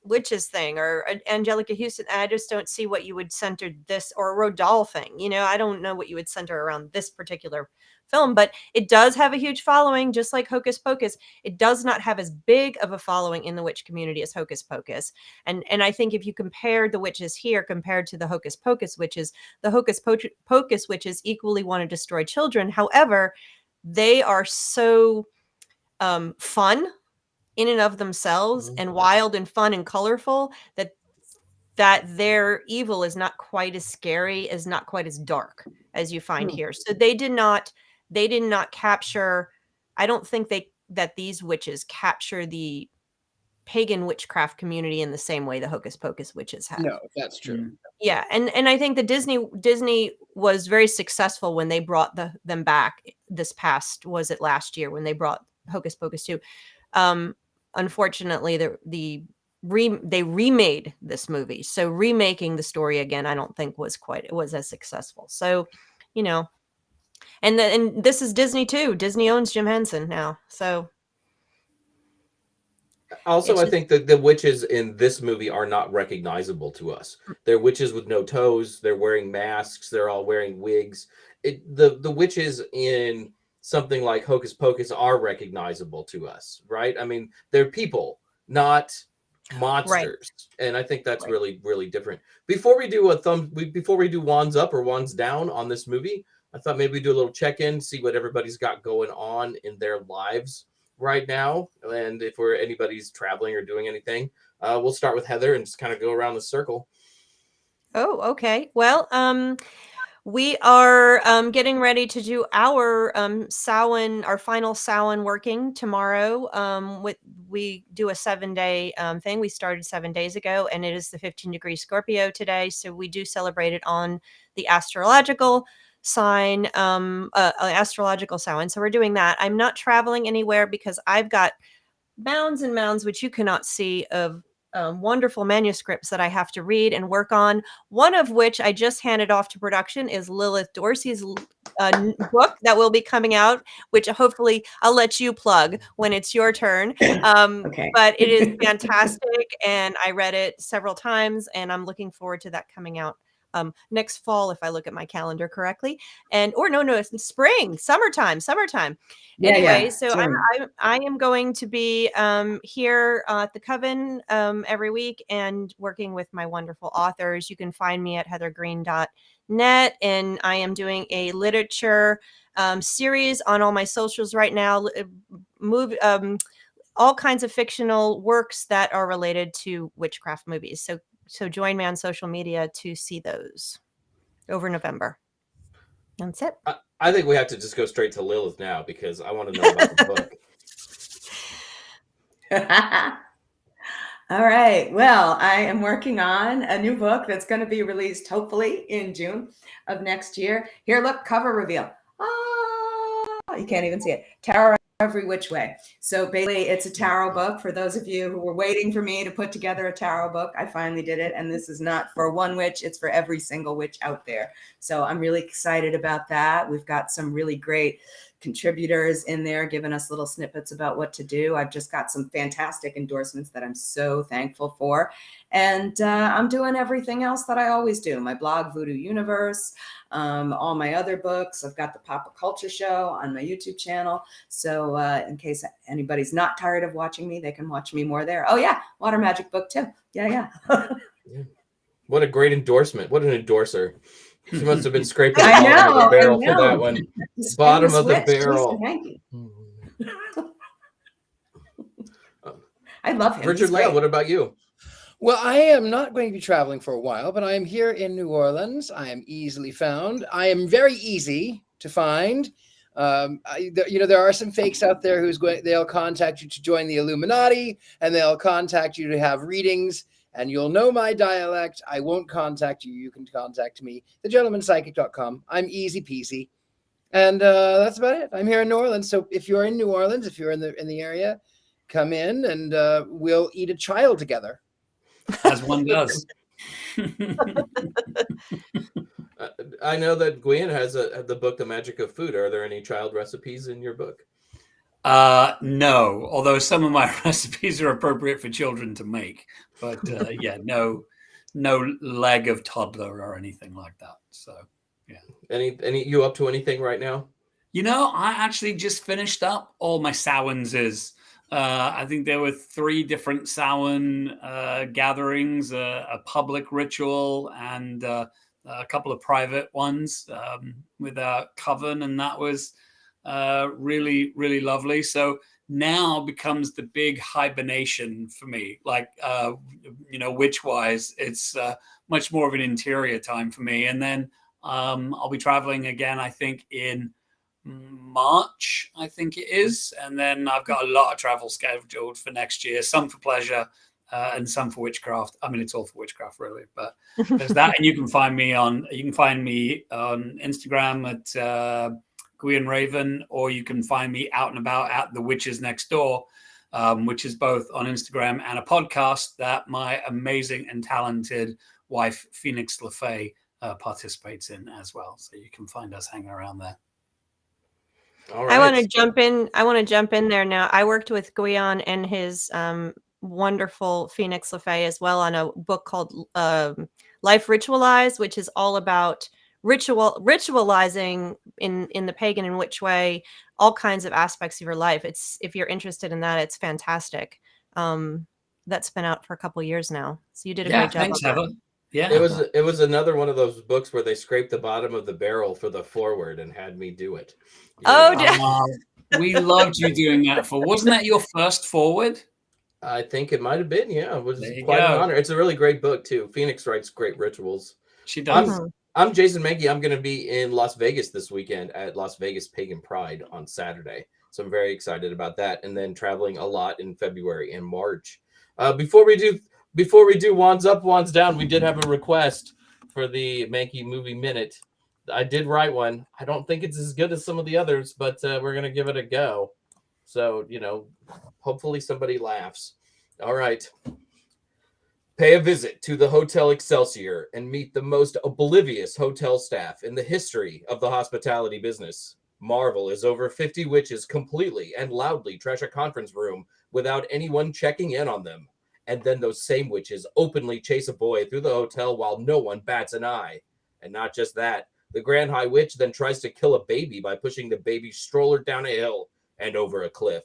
witches thing, or an Angelica Huston, I just don't see what you would center this, or a Roald Dahl thing. I don't know what you would center around this particular film, but it does have a huge following, just like Hocus Pocus. It does not have as big of a following in the witch community as Hocus Pocus. And I think if you compare the witches here compared to the Hocus Pocus witches, the Hocus Pocus witches equally want to destroy children. However, they are so fun in and of themselves, and wild and fun and colorful, that their evil is not quite as scary, is not quite as dark as you find here. So they did not capture, I don't think that these witches capture the pagan witchcraft community in the same way the Hocus Pocus witches have. No, that's true. Yeah, and I think that Disney was very successful when they brought them back was it last year when they brought Hocus Pocus 2. Unfortunately, they remade this movie, so remaking the story again I don't think was as successful. So and this is Disney too. Disney owns Jim Henson now, so also I think that the witches in this movie are not recognizable to us. They're witches with no toes, they're wearing masks, they're all wearing wigs. The witches in something like Hocus Pocus are recognizable to us, right? I mean, they're people, not monsters. Right. And I think that's really, really different. Before we do wands up or wands down on this movie, I thought maybe we do a little check-in, see what everybody's got going on in their lives right now. And if anybody's traveling or doing anything, we'll start with Heather and just kind of go around the circle. Oh, okay. Well, we are getting ready to do our Samhain, our final Samhain working tomorrow. We do a 7-day thing. We started 7 days ago, and it is the 15-degree Scorpio today. So we do celebrate it on the astrological sign, astrological Samhain. So we're doing that. I'm not traveling anywhere because I've got mounds and mounds, which you cannot see, of wonderful manuscripts that I have to read and work on. One of which I just handed off to production is Lilith Dorsey's book that will be coming out, which hopefully I'll let you plug when it's your turn. Okay. But it is fantastic, and I read it several times, and I'm looking forward to that coming out next fall, if I look at my calendar correctly. It's spring, summertime. Anyway, so I am going to be here at the Coven every week and working with my wonderful authors. You can find me at heathergreene.net, and I am doing a literature series on all my socials right now. All kinds of fictional works that are related to witchcraft movies. So join me on social media to see those over November. That's it. I think we have to just go straight to Lilith now because I want to know about the book. All right. Well, I am working on a new book that's going to be released hopefully in June of next year. Here, look, cover reveal. You can't even see it. Tarot Every Which Way. So basically, it's a tarot book. For those of you who were waiting for me to put together a tarot book, I finally did it. And this is not for one witch, it's for every single witch out there. So I'm really excited about that. We've got some really great contributors in there giving us little snippets about what to do. I've just got some fantastic endorsements that I'm so thankful for. And I'm doing everything else that I always do. My blog, Voodoo Universe, all my other books. I've got the Pop Culture Show on my YouTube channel. So in case anybody's not tired of watching me, they can watch me more there. Oh yeah, Water Magic book too. Yeah. What a great endorsement. What an endorser. She must have been scraping the I bottom of the know, barrel I for that know. one. This Bottom famous of the witch, Lisa barrel. Mankey. I love him. He's Richard-Lael, great. what about you? Well, I am not going to be traveling for a while, but I am here in New Orleans. I am easily found. I am very easy to find. There are some fakes out there they'll contact you to join the Illuminati, and they'll contact you to have readings, and you'll know my dialect. I won't contact you. You can contact me, thegentlemanpsychic.com. I'm easy peasy. And that's about it. I'm here in New Orleans. So if you're in New Orleans, if you're in the area, come in and we'll eat a child together. As one does. I know that Gwen has the book, The Magic of Food. Are there any child recipes in your book? No, although some of my recipes are appropriate for children to make. But no leg of toddler or anything like that. So, yeah. Any you up to anything right now? I actually just finished up all my Samhainses. I think there were 3 different Samhain gatherings, a public ritual and a couple of private ones with our Coven, and that was really, really lovely. So now becomes the big hibernation for me. Like, witch-wise, it's much more of an interior time for me. And then I'll be traveling again, I think, in March, I think it is, and then I've got a lot of travel scheduled for next year, some for pleasure and some for witchcraft. I mean, it's all for witchcraft really, but there's that. And you can find me on Instagram at Gwion Raven, or you can find me out and about at The Witches Next Door, which is both on Instagram and a podcast that my amazing and talented wife Phoenix LaFay participates in as well. So you can find us hanging around there. All right. I want to jump in there now. I worked with Gwion and his wonderful Phoenix LaFay as well on a book called Life Ritualized, which is all about ritualizing in the pagan and witch way, all kinds of aspects of your life. If you're interested in that, it's fantastic. That's been out for a couple years now. So you did a great job. Thanks, Heather. Yeah, it was another one of those books where they scraped the bottom of the barrel for the foreword and had me do it. We loved you doing that. Wasn't that your first foreword? I think it might have been. Yeah, it was quite an honor. It's a really great book too. Phoenix writes great rituals. She does. I'm Jason Mankey. I'm going to be in Las Vegas this weekend at Las Vegas Pagan Pride on Saturday. So I'm very excited about that. And then traveling a lot in February and March. Before we do Wands Up, Wands Down, we did have a request for the Mankey Movie Minute. I did write one. I don't think it's as good as some of the others, but we're going to give it a go. So, hopefully somebody laughs. All right. Pay a visit to the Hotel Excelsior and meet the most oblivious hotel staff in the history of the hospitality business. Marvel as over 50 witches completely and loudly trash a conference room without anyone checking in on them. And then those same witches openly chase a boy through the hotel while no one bats an eye. And not just that, the Grand High Witch then tries to kill a baby by pushing the baby's stroller down a hill and over a cliff.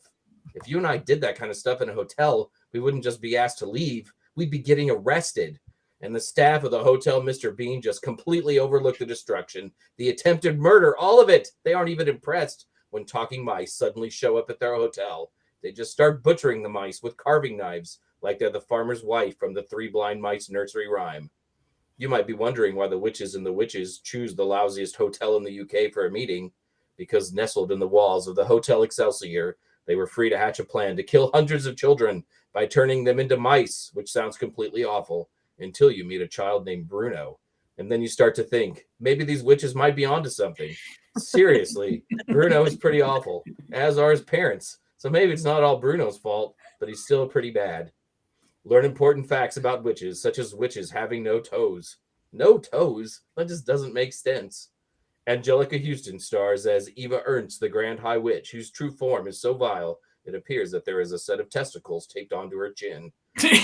If you and I did that kind of stuff in a hotel, we wouldn't just be asked to leave. We'd be getting arrested. And the staff of the Hotel Mr. Bean just completely overlooked the destruction, the attempted murder, all of it. They aren't even impressed when talking mice suddenly show up at their hotel. They just start butchering the mice with carving knives like they're the farmer's wife from the Three Blind Mice nursery rhyme. You might be wondering why the witches and the witches choose the lousiest hotel in the UK for a meeting, because nestled in the walls of the Hotel Excelsior, they were free to hatch a plan to kill hundreds of children by turning them into mice, which sounds completely awful, until you meet a child named Bruno. And then you start to think, maybe these witches might be onto something. Seriously, Bruno is pretty awful, as are his parents. So maybe it's not all Bruno's fault, but he's still pretty bad. Learn important facts about witches, such as witches having no toes. No toes? That just doesn't make sense. Angelica Huston stars as Eva Ernst, the Grand High Witch, whose true form is so vile, it appears that there is a set of testicles taped onto her chin.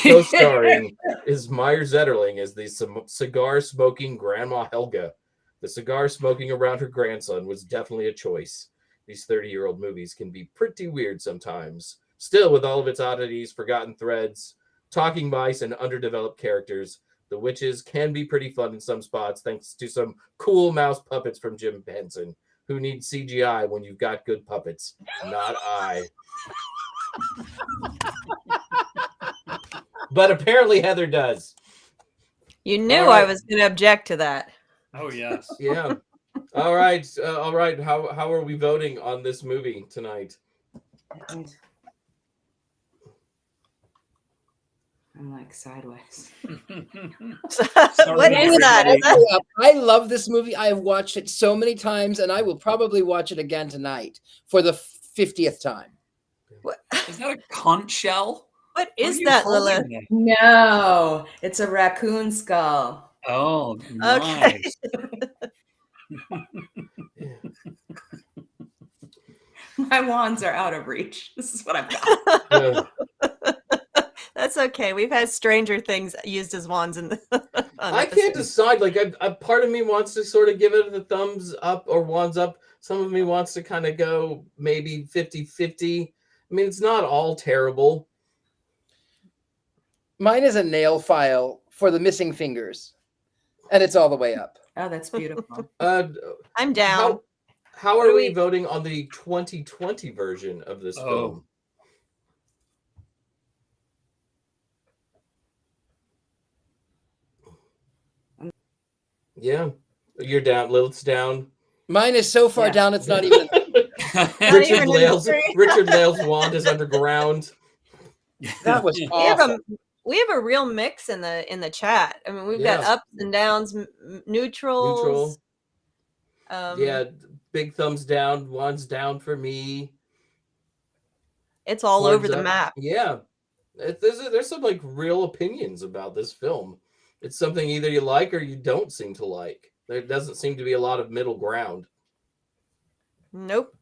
Co-starring is Meyer Zetterling as the cigar-smoking Grandma Helga. The cigar smoking around her grandson was definitely a choice. These 30-year-old movies can be pretty weird sometimes. Still, with all of its oddities, forgotten threads, talking mice, and underdeveloped characters, The witches can be pretty fun in some spots, thanks to some cool mouse puppets from Jim Henson. Who needs CGI when you've got good puppets? Not I. But apparently Heather does. You knew All right. I was going to object to that. Oh yes. Yeah. All right. All right. How are we voting on this movie tonight? I'm like sideways. What is that? I love this movie. I have watched it so many times, and I will probably watch it again tonight for the 50th time. Is that a conch shell? What What is are you that, holding Lilith? there? No, it's a raccoon skull. Oh, Okay. nice. My wands are out of reach. This is what I've got. That's okay. We've had Stranger Things used as wands in the. I can't decide. Like, a part of me wants to sort of give it the thumbs up or wands up. Some of me wants to kind of go maybe 50-50. I mean, it's not all terrible. Mine is a nail file for the missing fingers, and it's all the way up. Oh, that's beautiful. I'm down. How What are do we we- voting on the 2020 version of this film? Yeah, you're down. Lilith's down. Mine is so far Yeah. down, it's not even. Not even in the tree. Richard-Lael's wand is underground. That was We have awful. we have a real mix in the chat. I mean, we've got Yeah. ups and downs, neutrals. Yeah, big thumbs down. Wands down for me. It's all Horns over the up. map. Yeah, there's some like real opinions about this film. It's something either you like or you don't seem to like. There doesn't seem to be a lot of middle ground. Nope.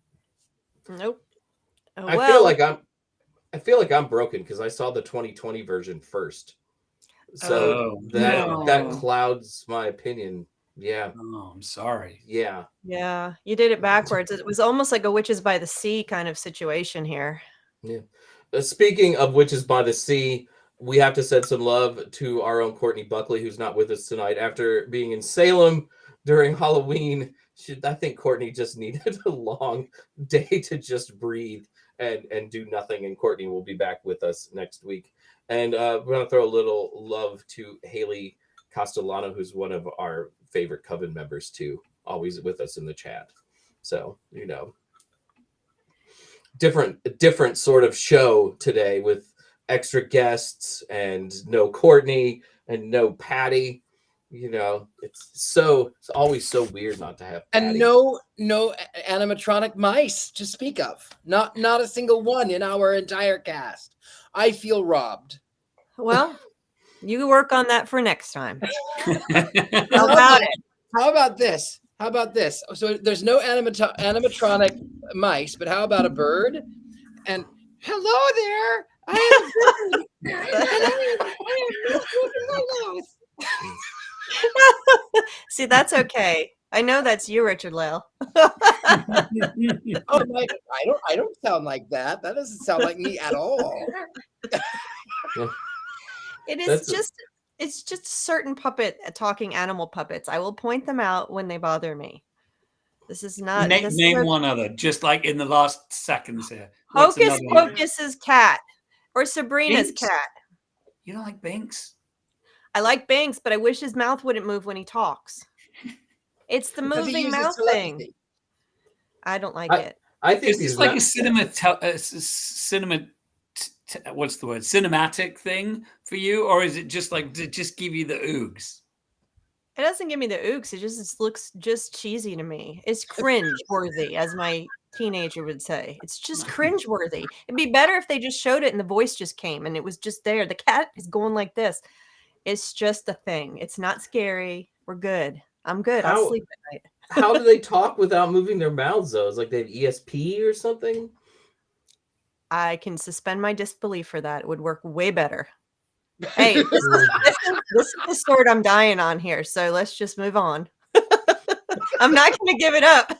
Oh, I feel like I'm broken because I saw the 2020 version first. So Oh, that no. clouds my opinion. Yeah. Oh, I'm sorry. Yeah. yeah, you did it backwards. It was almost like a Witches by the Sea kind of situation here. Speaking of Witches by the Sea, we have to send some love to our own Courtney Buckley, who's not with us tonight. After being in Salem during Halloween, I think Courtney just needed a long day to just breathe and do nothing. And Courtney will be back with us next week. And we're going to throw a little love to Haley Castellano, who's one of our favorite Coven members too, always with us in the chat. So, different sort of show today with extra guests and no Courtney and no Patti. It's always so weird not to have Patti. And no animatronic mice to speak of. Not a single one in our entire cast. I feel robbed. Well, you work on that for next time. How How about it? How about this? So there's no animatronic mice, but how about a bird? And hello there, I am a bird. And I am my nose. See, that's okay. I know that's you, Richard-Lael. Oh my! I don't sound like that. That doesn't sound like me at all. It is That's it's just certain talking animal puppets. I will point them out when they bother me. This is not this is Name a- one other, just like in the last seconds here. What's Hocus another one? Pocus's cat or Sabrina's Binks? cat. You don't like Binks? I like Banks, but I wish his mouth wouldn't move when he talks. It's the Because he moving uses mouth thing. telepathy. I don't like it. I think Is this these like ma- a cinematic thing for you, or is it just like to just give you the oogs? It doesn't give me the ooks. It just looks just cheesy to me. It's cringe worthy, as my teenager would say. It's just cringe worthy. It'd be better if they just showed it and the voice just came and it was just there. The cat is going like this. It's just a thing. It's not scary. We're good. I'm good. I'll How- sleep at night. How do they talk without moving their mouths though? It's like they have ESP or something. I can suspend my disbelief for that. It would work way better. Hey, this is the sword I'm dying on here. So let's just move on. I'm not going to give it up.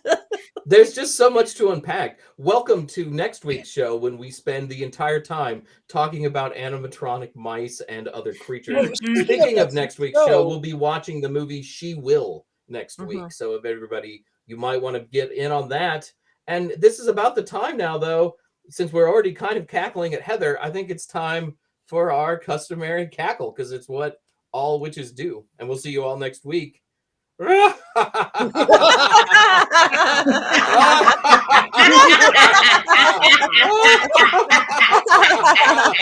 There's just so much to unpack. Welcome to next week's show when we spend the entire time talking about animatronic mice and other creatures. Speaking of next week's show, we'll be watching the movie She Will next week. So if everybody, you might want to get in on that. And this is about the time now, though, since we're already kind of cackling at Heather, I think it's time for our customary cackle because it's what all witches do. And we'll see you all next week.